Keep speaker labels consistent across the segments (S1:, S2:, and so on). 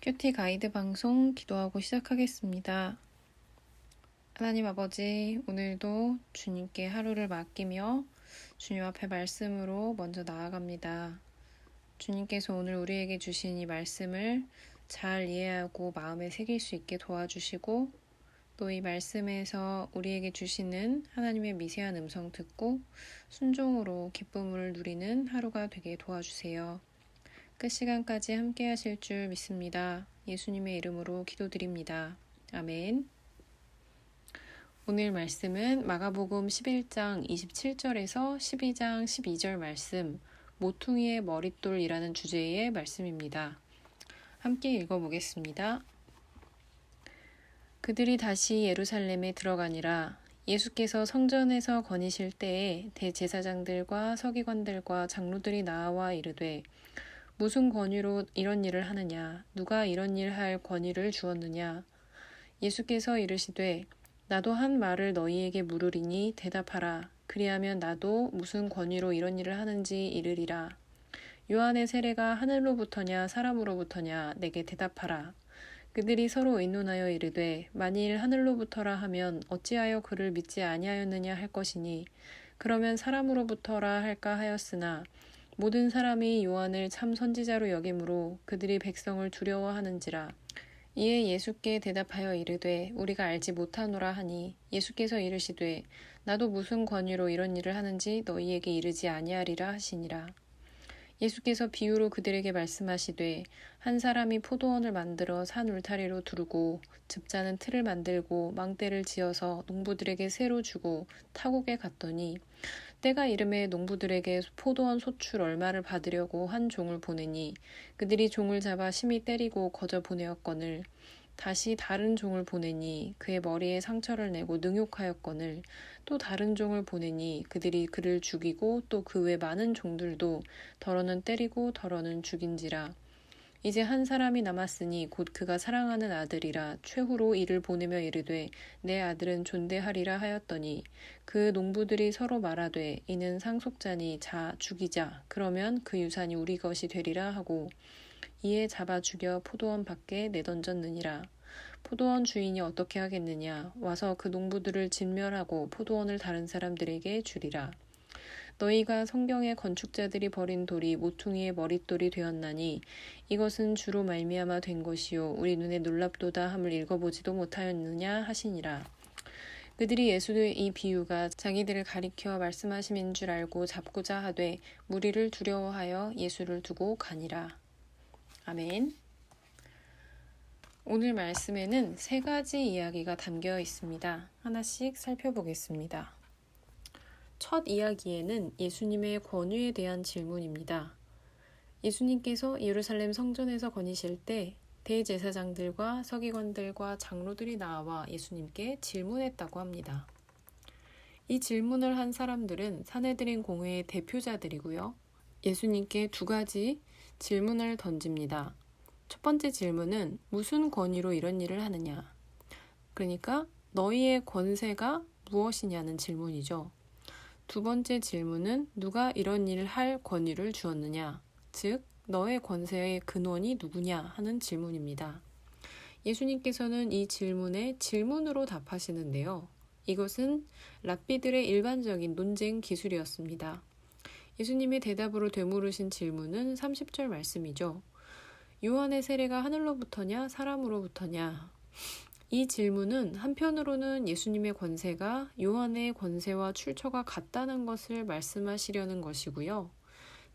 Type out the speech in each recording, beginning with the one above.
S1: 큐티 가이드 방송 기도하고 시작하겠습니다. 하나님 아버지, 오늘도 주님께 하루를 맡기며 주님 앞에 말씀으로 먼저 나아갑니다. 주님께서 오늘 우리에게 주신 이 말씀을 잘 이해하고 마음에 새길 수 있게 도와주시고, 또 이 말씀에서 우리에게 주시는 하나님의 미세한 음성 듣고 순종으로 기쁨을 누리는 하루가 되게 도와주세요. 끝 시간까지 함께 하실 줄 믿습니다. 예수님의 이름으로 기도드립니다. 아멘. 오늘 말씀은 마가복음 11장 27절에서 12장 12절 말씀, 모퉁이의 머릿돌이라는 주제의 말씀입니다. 함께 읽어보겠습니다. 그들이 다시 예루살렘에 들어가니라. 예수께서 성전에서 거니실 때에 대제사장들과 서기관들과 장로들이 나와 이르되 무슨 권위로 이런 일을 하느냐? 누가 이런 일 할 권위를 주었느냐? 예수께서 이르시되 나도 한 말을 너희에게 물으리니 대답하라. 그리하면 나도 무슨 권위로 이런 일을 하는지 이르리라. 요한의 세례가 하늘로부터냐 사람으로부터냐 내게 대답하라. 그들이 서로 의논하여 이르되 만일 하늘로부터라 하면 어찌하여 그를 믿지 아니하였느냐 할 것이니 그러면 사람으로부터라 할까 하였으나 모든 사람이 요한을 참 선지자로 여김으로 그들이 백성을 두려워하는지라. 이에 예수께 대답하여 이르되 우리가 알지 못하노라 하니 예수께서 이르시되 나도 무슨 권위로 이런 일을 하는지 너희에게 이르지 아니하리라 하시니라. 예수께서 비유로 그들에게 말씀하시되 한 사람이 포도원을 만들어 산 울타리로 두르고 집자는 틀을 만들고 망대를 지어서 농부들에게 새로 주고 타국에 갔더니 때가 이름에 농부들에게 포도원 소출 얼마를 받으려고 한 종을 보내니 그들이 종을 잡아 심히 때리고 거저 보내었거늘 다시 다른 종을 보내니 그의 머리에 상처를 내고 능욕하였거늘 또 다른 종을 보내니 그들이 그를 죽이고 또 그 외 많은 종들도 더러는 때리고 더러는 죽인지라. 이제 한 사람이 남았으니 곧 그가 사랑하는 아들이라 최후로 이를 보내며 이르되 내 아들은 존대하리라 하였더니 그 농부들이 서로 말하되 이는 상속자니 자 죽이자 그러면 그 유산이 우리 것이 되리라 하고 이에 잡아 죽여 포도원 밖에 내던졌느니라. 포도원 주인이 어떻게 하겠느냐? 와서 그 농부들을 진멸하고 포도원을 다른 사람들에게 주리라. 너희가 성경의 건축자들이 버린 돌이 모퉁이의 머릿돌이 되었나니 이것은 주로 말미암아 된 것이요 우리 눈에 놀랍도다 함을 읽어보지도 못하였느냐 하시니라. 그들이 예수의 이 비유가 자기들을 가리켜 말씀하심인 줄 알고 잡고자 하되 무리를 두려워하여 예수를 두고 가니라. 아멘. 오늘 말씀에는 세 가지 이야기가 담겨 있습니다. 하나씩 살펴보겠습니다. 첫 이야기에는 예수님의 권위에 대한 질문입니다. 예수님께서 예루살렘 성전에서 거니실 때 대제사장들과 서기관들과 장로들이 나와 예수님께 질문했다고 합니다. 이 질문을 한 사람들은 산헤드린 공회의 대표자들이고요. 예수님께 두 가지 질문을 던집니다. 첫 번째 질문은 무슨 권위로 이런 일을 하느냐? 그러니까 너희의 권세가 무엇이냐는 질문이죠. 두 번째 질문은 누가 이런 일을 할 권위를 주었느냐? 즉, 너의 권세의 근원이 누구냐 하는 질문입니다. 예수님께서는 이 질문에 질문으로 답하시는데요. 이것은 랍비들의 일반적인 논쟁 기술이었습니다. 예수님의 대답으로 되물으신 질문은 30절 말씀이죠. 요한의 세례가 하늘로부터냐 사람으로부터냐? 이 질문은 한편으로는 예수님의 권세가 요한의 권세와 출처가 같다는 것을 말씀하시려는 것이고요.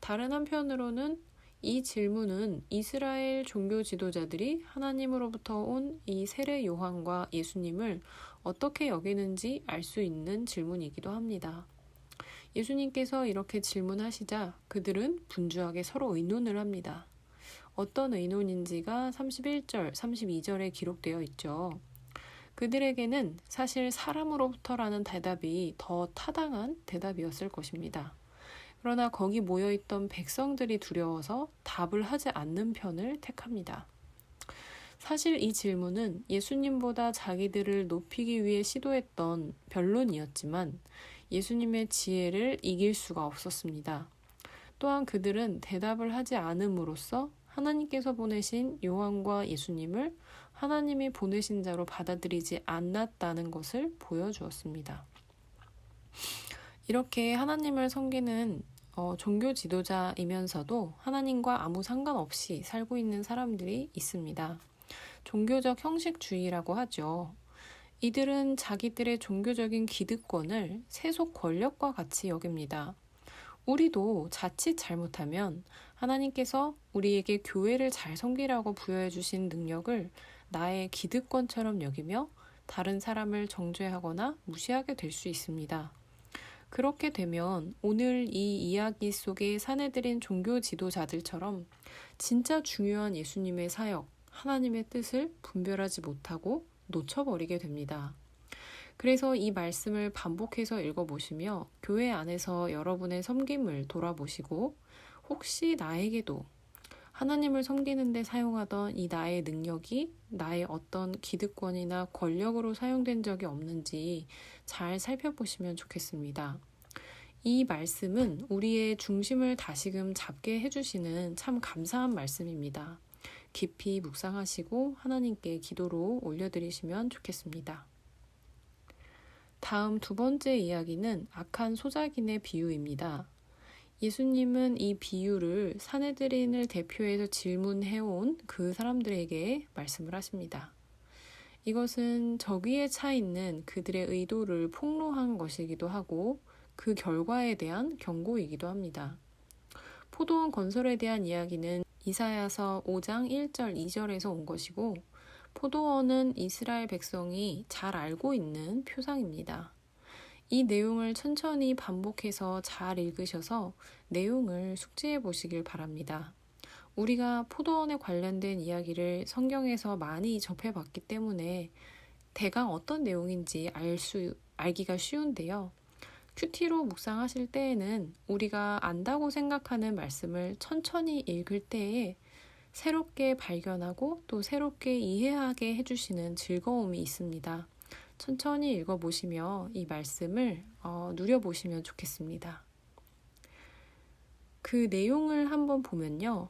S1: 다른 한편으로는 이 질문은 이스라엘 종교 지도자들이 하나님으로부터 온 이 세례 요한과 예수님을 어떻게 여기는지 알 수 있는 질문이기도 합니다. 예수님께서 이렇게 질문하시자 그들은 분주하게 서로 의논을 합니다. 어떤 의논인지가 31절, 32절에 기록되어 있죠. 그들에게는 사실 사람으로부터라는 대답이 더 타당한 대답이었을 것입니다. 그러나 거기 모여있던 백성들이 두려워서 답을 하지 않는 편을 택합니다. 사실 이 질문은 예수님보다 자기들을 높이기 위해 시도했던 변론이었지만 예수님의 지혜를 이길 수가 없었습니다. 또한 그들은 대답을 하지 않음으로써 하나님께서 보내신 요한과 예수님을 하나님이 보내신 자로 받아들이지 않았다는 것을 보여주었습니다. 이렇게 하나님을 섬기는 종교 지도자이면서도 하나님과 아무 상관없이 살고 있는 사람들이 있습니다. 종교적 형식주의라고 하죠. 이들은 자기들의 종교적인 기득권을 세속 권력과 같이 여깁니다. 우리도 자칫 잘못하면 하나님께서 우리에게 교회를 잘 섬기라고 부여해 주신 능력을 나의 기득권처럼 여기며 다른 사람을 정죄하거나 무시하게 될 수 있습니다. 그렇게 되면 오늘 이 이야기 속의 사내들인 종교 지도자들처럼 진짜 중요한 예수님의 사역, 하나님의 뜻을 분별하지 못하고 놓쳐버리게 됩니다. 그래서 이 말씀을 반복해서 읽어보시며 교회 안에서 여러분의 섬김을 돌아보시고 혹시 나에게도 하나님을 섬기는 데 사용하던 이 나의 능력이 나의 어떤 기득권이나 권력으로 사용된 적이 없는지 잘 살펴보시면 좋겠습니다. 이 말씀은 우리의 중심을 다시금 잡게 해주시는 참 감사한 말씀입니다. 깊이 묵상하시고 하나님께 기도로 올려드리시면 좋겠습니다. 다음 두 번째 이야기는 악한 소작인의 비유입니다. 예수님은 이 비유를 사내들인을 대표해서 질문해온 그 사람들에게 말씀을 하십니다. 이것은 저기에 차 있는 그들의 의도를 폭로한 것이기도 하고 그 결과에 대한 경고이기도 합니다. 포도원 건설에 대한 이야기는 이사야서 5장 1절 2절에서 온 것이고 포도원은 이스라엘 백성이 잘 알고 있는 표상입니다. 이 내용을 천천히 반복해서 잘 읽으셔서 내용을 숙지해 보시길 바랍니다. 우리가 포도원에 관련된 이야기를 성경에서 많이 접해봤기 때문에 대강 어떤 내용인지 알기가 쉬운데요. 큐티로 묵상하실 때에는 우리가 안다고 생각하는 말씀을 천천히 읽을 때에 새롭게 발견하고 또 새롭게 이해하게 해주시는 즐거움이 있습니다. 천천히 읽어보시며 이 말씀을 누려보시면 좋겠습니다. 그 내용을 한번 보면요.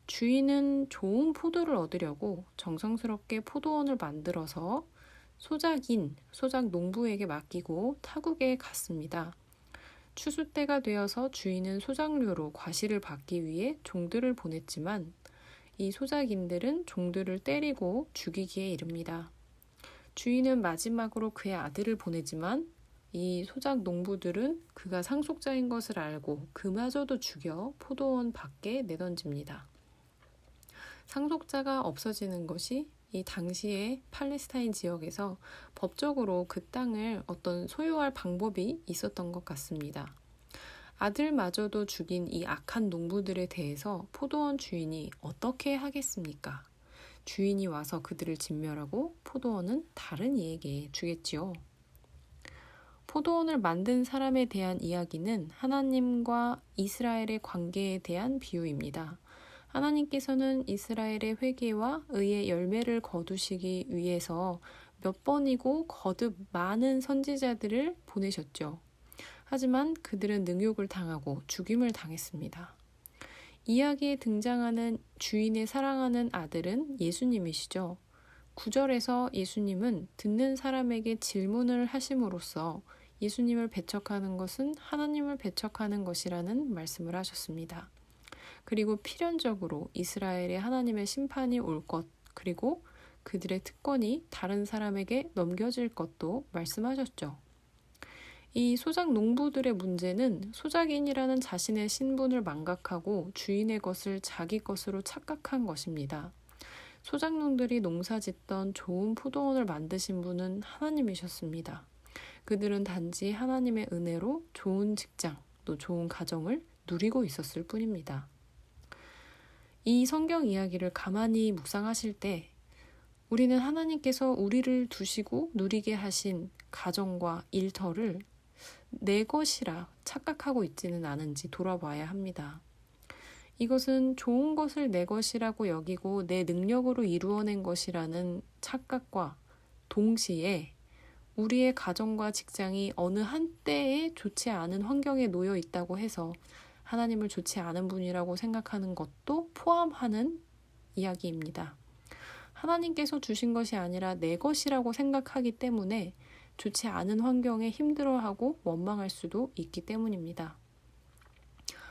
S1: 주인은 좋은 포도를 얻으려고 정성스럽게 포도원을 만들어서 소작 농부에게 맡기고 타국에 갔습니다. 추수 때가 되어서 주인은 소작료로 과실을 받기 위해 종들을 보냈지만 이 소작인들은 종들을 때리고 죽이기에 이릅니다. 주인은 마지막으로 그의 아들을 보내지만 이 소작 농부들은 그가 상속자인 것을 알고 그마저도 죽여 포도원 밖에 내던집니다. 상속자가 없어지는 것이 이 당시의 팔레스타인 지역에서 법적으로 그 땅을 어떤 소유할 방법이 있었던 것 같습니다. 아들마저도 죽인 이 악한 농부들에 대해서 포도원 주인이 어떻게 하겠습니까? 주인이 와서 그들을 진멸하고 포도원은 다른 이에게 주겠지요. 포도원을 만든 사람에 대한 이야기는 하나님과 이스라엘의 관계에 대한 비유입니다. 하나님께서는 이스라엘의 회개와 의의 열매를 거두시기 위해서 몇 번이고 거듭 많은 선지자들을 보내셨죠. 하지만 그들은 능욕을 당하고 죽임을 당했습니다. 이야기에 등장하는 주인의 사랑하는 아들은 예수님이시죠. 9절에서 예수님은 듣는 사람에게 질문을 하심으로써 예수님을 배척하는 것은 하나님을 배척하는 것이라는 말씀을 하셨습니다. 그리고 필연적으로 이스라엘의 하나님의 심판이 올 것, 그리고 그들의 특권이 다른 사람에게 넘겨질 것도 말씀하셨죠. 이 소작 농부들의 문제는 소작인이라는 자신의 신분을 망각하고 주인의 것을 자기 것으로 착각한 것입니다. 소작농들이 농사짓던 좋은 포도원을 만드신 분은 하나님이셨습니다. 그들은 단지 하나님의 은혜로 좋은 직장, 또 좋은 가정을 누리고 있었을 뿐입니다. 이 성경 이야기를 가만히 묵상하실 때 우리는 하나님께서 우리를 두시고 누리게 하신 가정과 일터를 내 것이라 착각하고 있지는 않은지 돌아봐야 합니다. 이것은 좋은 것을 내 것이라고 여기고 내 능력으로 이루어낸 것이라는 착각과 동시에 우리의 가정과 직장이 어느 한때에 좋지 않은 환경에 놓여 있다고 해서 하나님을 좋지 않은 분이라고 생각하는 것도 포함하는 이야기입니다. 하나님께서 주신 것이 아니라 내 것이라고 생각하기 때문에 좋지 않은 환경에 힘들어하고 원망할 수도 있기 때문입니다.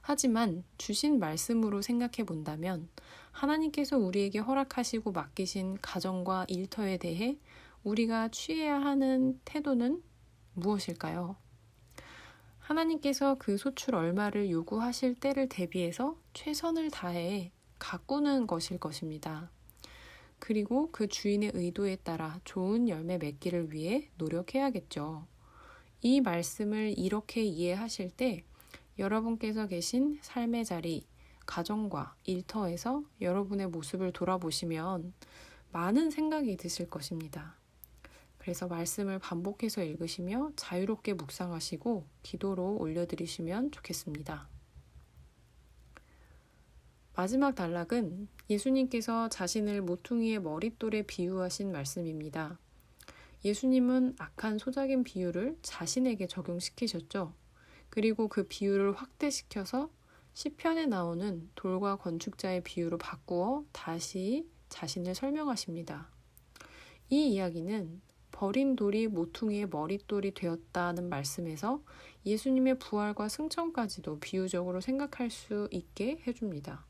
S1: 하지만 주신 말씀으로 생각해 본다면 하나님께서 우리에게 허락하시고 맡기신 가정과 일터에 대해 우리가 취해야 하는 태도는 무엇일까요? 하나님께서 그 소출 얼마를 요구하실 때를 대비해서 최선을 다해 가꾸는 것일 것입니다. 그리고 그 주인의 의도에 따라 좋은 열매 맺기를 위해 노력해야겠죠. 이 말씀을 이렇게 이해하실 때 여러분께서 계신 삶의 자리, 가정과 일터에서 여러분의 모습을 돌아보시면 많은 생각이 드실 것입니다. 그래서 말씀을 반복해서 읽으시며 자유롭게 묵상하시고 기도로 올려드리시면 좋겠습니다. 마지막 단락은 예수님께서 자신을 모퉁이의 머릿돌에 비유하신 말씀입니다. 예수님은 악한 소작인 비유를 자신에게 적용시키셨죠. 그리고 그 비유를 확대시켜서 시편에 나오는 돌과 건축자의 비유로 바꾸어 다시 자신을 설명하십니다. 이 이야기는 버린 돌이 모퉁이의 머릿돌이 되었다는 말씀에서 예수님의 부활과 승천까지도 비유적으로 생각할 수 있게 해줍니다.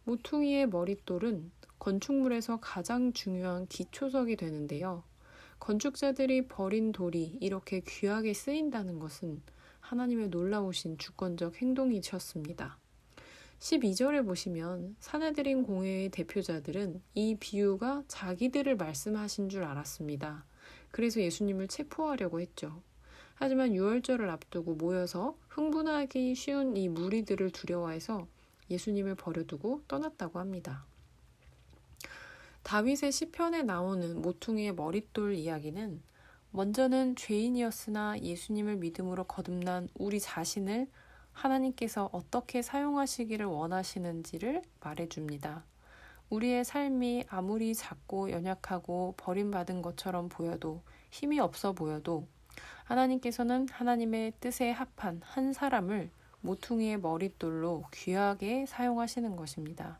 S1: 모퉁이의 머릿돌은 건축물에서 가장 중요한 기초석이 되는데요. 건축자들이 버린 돌이 이렇게 귀하게 쓰인다는 것은 하나님의 놀라우신 주권적 행동이셨습니다. 12절에 보시면 사내들인 공회의 대표자들은 이 비유가 자기들을 말씀하신 줄 알았습니다. 그래서 예수님을 체포하려고 했죠. 하지만 유월절을 앞두고 모여서 흥분하기 쉬운 이 무리들을 두려워해서 예수님을 버려두고 떠났다고 합니다. 다윗의 시편에 나오는 모퉁이의 머릿돌 이야기는 먼저는 죄인이었으나 예수님을 믿음으로 거듭난 우리 자신을 하나님께서 어떻게 사용하시기를 원하시는지를 말해줍니다. 우리의 삶이 아무리 작고 연약하고 버림받은 것처럼 보여도 힘이 없어 보여도 하나님께서는 하나님의 뜻에 합한 한 사람을 모퉁이의 머릿돌로 귀하게 사용하시는 것입니다.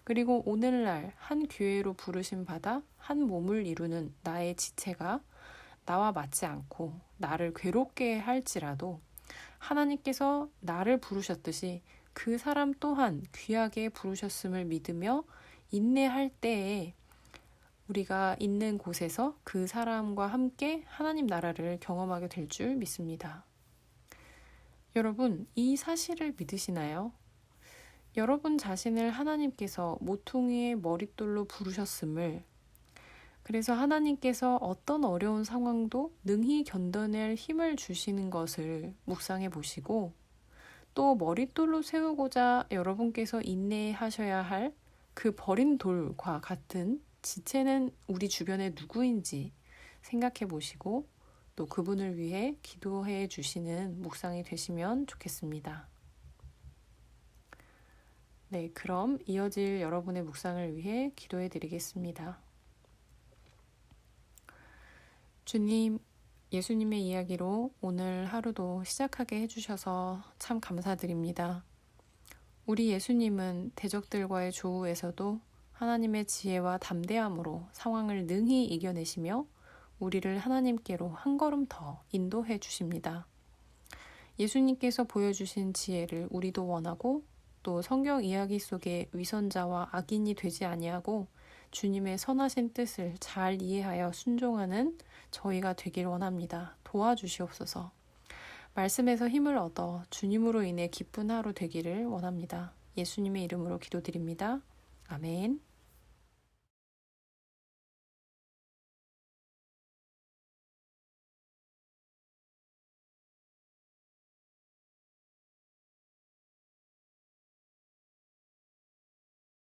S1: 그리고 오늘날 한 교회로 부르심 받아 한 몸을 이루는 나의 지체가 나와 맞지 않고 나를 괴롭게 할지라도 하나님께서 나를 부르셨듯이 그 사람 또한 귀하게 부르셨음을 믿으며 인내할 때에 우리가 있는 곳에서 그 사람과 함께 하나님 나라를 경험하게 될 줄 믿습니다. 여러분, 이 사실을 믿으시나요? 여러분 자신을 하나님께서 모퉁이의 머릿돌로 부르셨음을, 그래서 하나님께서 어떤 어려운 상황도 능히 견뎌낼 힘을 주시는 것을 묵상해 보시고, 또 머릿돌로 세우고자 여러분께서 인내하셔야 할 그 버린 돌과 같은 지체는 우리 주변에 누구인지 생각해 보시고 또 그분을 위해 기도해 주시는 묵상이 되시면 좋겠습니다. 네, 그럼 이어질 여러분의 묵상을 위해 기도해 드리겠습니다. 주님, 예수님의 이야기로 오늘 하루도 시작하게 해주셔서 참 감사드립니다. 우리 예수님은 대적들과의 조우에서도 하나님의 지혜와 담대함으로 상황을 능히 이겨내시며 우리를 하나님께로 한 걸음 더 인도해 주십니다. 예수님께서 보여주신 지혜를 우리도 원하고 또 성경 이야기 속의 위선자와 악인이 되지 아니하고 주님의 선하신 뜻을 잘 이해하여 순종하는 저희가 되길 원합니다. 도와주시옵소서. 말씀에서 힘을 얻어 주님으로 인해 기쁜 하루 되기를 원합니다. 예수님의 이름으로 기도드립니다. 아멘.